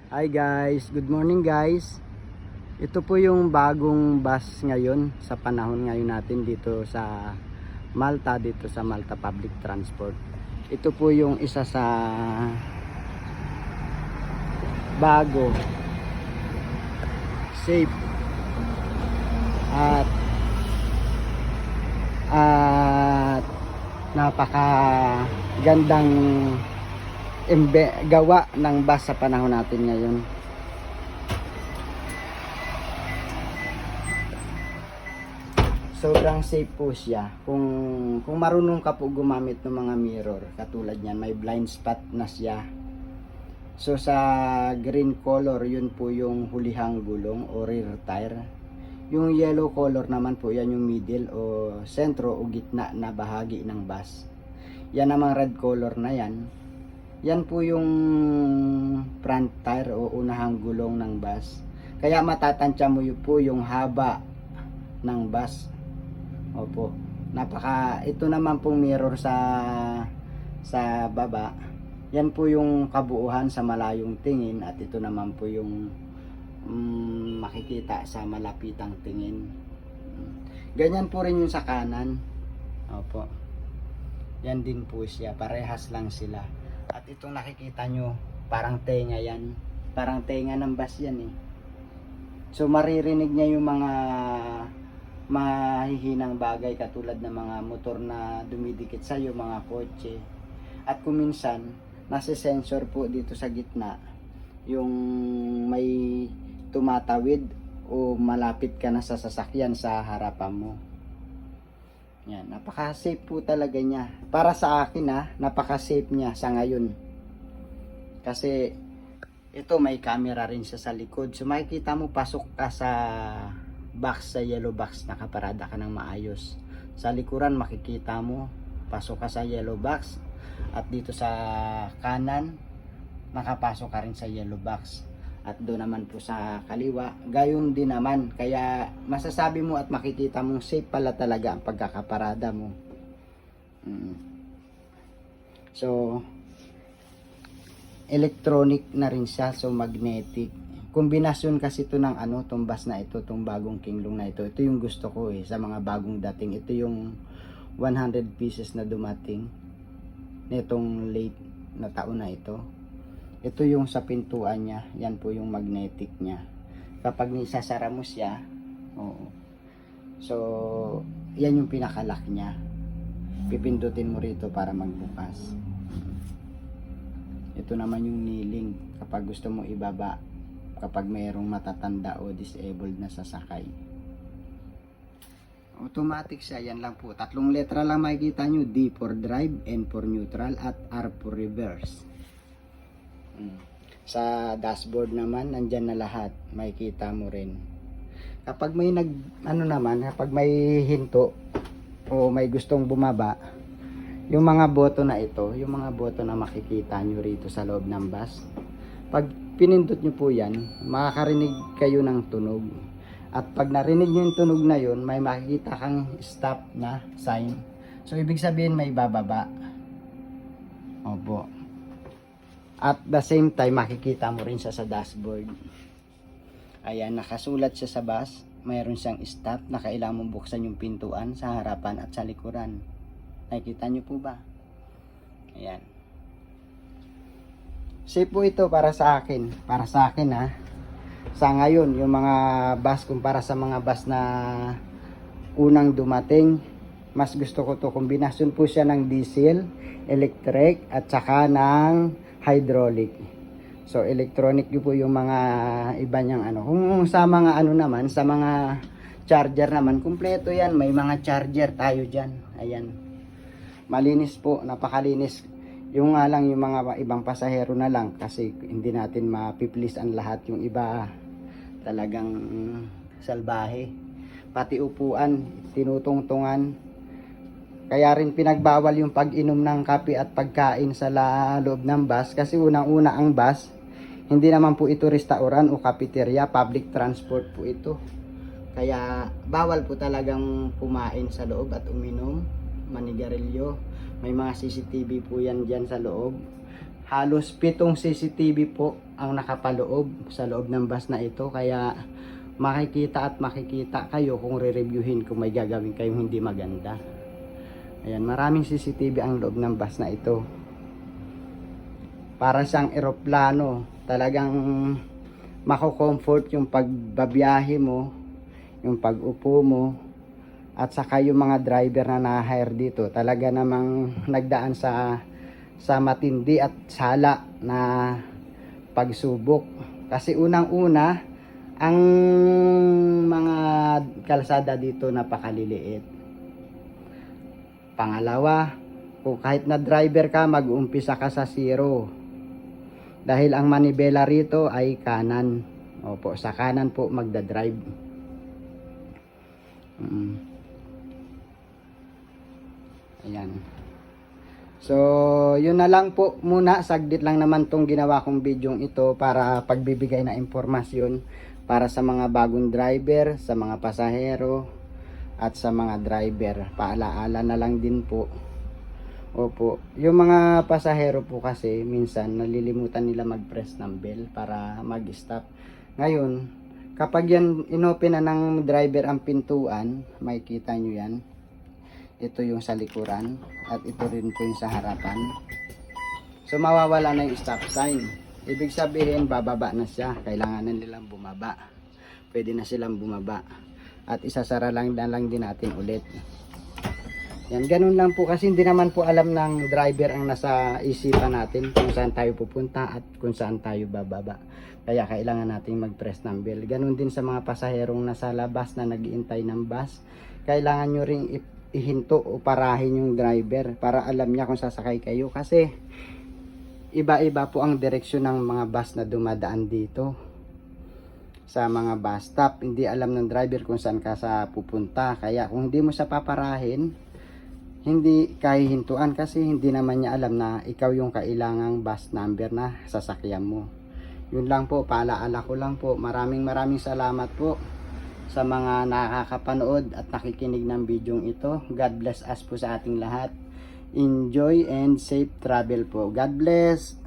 Hi guys, good morning guys. Ito po yung bagong bus ngayon sa panahon ngayon natin dito sa Malta, dito sa Malta Public Transport. Ito po yung isa sa bago, safe at napaka gandang gawa ng bus sa panahon natin ngayon. Sobrang safe po siya kung marunong ka po gumamit ng mga mirror. Katulad niyan, may blind spot na siya. So sa green color, yun po yung hulihang gulong o rear tire. Yung yellow color naman po, yan yung middle o sentro o gitna na bahagi ng bus. Yan namang red color na yan, yan po yung front tire o unahang gulong ng bus. Kaya matatansya mo po yung haba ng bus. Opo. Ito naman pong mirror sa baba. Yan po yung kabuuhan sa malayong tingin at ito naman po yung makikita sa malapitang tingin. Ganyan po rin yung sa kanan. Opo. Yan din po siya. Parehas lang sila. At itong nakikita nyo, parang tenga yan. Parang tenga ng bus yan eh. So maririnig niya yung mga mahihinang bagay katulad ng mga motor na dumidikit sa iyo, mga kotse. At kung minsan, nasa sensor po dito sa gitna, yung may tumatawid o malapit ka na sa sasakyan sa harapan mo. Yan, napaka-safe po talaga niya. Para sa akin napaka-safe niya sa ngayon. Kasi ito may camera rin siya sa likod. So makikita mo pasok ka sa box, sa yellow box, nakaparada ka ng maayos. Sa likuran makikita mo pasok ka sa yellow box at dito sa kanan nakapasok ka rin sa yellow box at doon naman po sa kaliwa gayon din naman. Kaya masasabi mo at makikita mong safe pala talaga ang pagkakaparada mo. So electronic na rin siya, so magnetic. Kombinasyon kasi ito ng itong bus na ito, itong bagong Kinglong na ito. Ito yung gusto ko sa mga bagong dating. Ito yung 100 pieces na dumating nitong late na taon na ito. Ito yung sa pintuan niya. Yan po yung magnetic niya. Kapag nisasara mo siya, so yan yung pinakalock niya. Pipindutin mo rito para magbukas. Ito naman yung kneeling kapag gusto mo ibaba, kapag mayroong matatanda o disabled na sasakay. Automatic siya, yan lang po. 3 letra lang makikita nyo. D for drive, N for neutral, at R for reverse. Sa dashboard naman, nandyan na lahat. Makikita mo rin. Kapag may kapag may hinto o may gustong bumaba, yung mga boto na ito, yung mga boto na makikita nyo rito sa loob ng bus, pag pinindot nyo po yan, makakarinig kayo ng tunog. At pag narinig nyo yung tunog na yun, may makikita kang stop na sign. So ibig sabihin may bababa. Opo. At the same time, makikita mo rin siya sa dashboard. Ayan, nakasulat siya sa bus. Mayroon siyang stop na kailangan mong buksan yung pintuan sa harapan at sa likuran. Nakikita nyo po ba? Ayan. Safe po ito para sa akin. Para sa akin Sa ngayon, yung mga bus kumpara sa mga bus na unang dumating, mas gusto ko to. Kombinasyon po siya ng diesel, electric, at saka ng hydraulic. So electronic po yung mga iba niyang Kung sa mga naman, sa mga charger naman, kumpleto yan. May mga charger tayo dyan. Ayan. Malinis po, napakalinis. Yung nga lang yung mga ibang pasahero na lang kasi hindi natin mapiplis ang lahat. Yung iba talagang salbahe. Pati upuan, tinutungtungan. Kaya rin pinagbawal yung pag-inom ng kape at pagkain sa loob ng bus kasi unang-una ang bus, hindi naman po ito restaurant o cafeteria, public transport po ito. Kaya bawal po talagang kumain sa loob at uminom, manigarilyo. May mga CCTV po yan dyan sa loob. Halos 7 CCTV po ang nakapaloob sa loob ng bus na ito, kaya makikita at makikita kayo kung re-reviewin kung may gagawin kayong hindi maganda. Ayan, maraming CCTV ang loob ng bus na ito. Para siyang eroplano, talagang mako-comfort yung pagbabiyahe mo, yung pag-upo mo, at saka yung mga driver na na-hire dito, talaga namang nagdaan sa matindi at sala na pagsubok. Kasi unang-una, ang mga kalsada dito napakaliliit. Pangalawa, kung kahit na driver ka, mag-umpisa ka sa zero. Dahil ang manibela rito ay kanan. Opo, sa kanan po magdadrive. Ayan. So, yun na lang po muna. Saglit lang naman tong ginawa kong bidyong ito para pagbibigay na impormasyon para sa mga bagong driver, sa mga pasahero, at sa mga driver. Paalaala na lang din po. Opo, yung mga pasahero po kasi minsan nalilimutan nila mag-press ng bell para mag-stop. Ngayon, kapag yan inopen na ng driver ang pintuan, makikita nyo yan. Ito yung sa likuran at ito rin po yung sa harapan. So mawawala na yung stop sign. Ibig sabihin bababa na siya. Kailangan na nilang bumaba. Pwede na silang bumaba. At isasara lang din natin ulit. Yan, ganun lang po kasi hindi naman po alam ng driver ang nasa isipan natin kung saan tayo pupunta at kung saan tayo bababa. Kaya kailangan natin mag-press ng bell. Ganun din sa mga pasaherong nasa labas na nag-iintay ng bus. Kailangan nyo ring ihinto o parahin yung driver para alam niya kung sasakay kayo. Kasi iba-iba po ang direksyon ng mga bus na dumadaan dito. Sa mga bus stop, hindi alam ng driver kung saan ka sa pupunta. Kaya kung hindi mo siya paparahin, hindi kahihintuan kasi hindi naman niya alam na ikaw yung kailangang bus number na sasakyan mo. Yun lang po, paalaala ko lang po. Maraming salamat po sa mga nakakapanood at nakikinig ng bidyong ito. God bless us po sa ating lahat. Enjoy and safe travel po. God bless.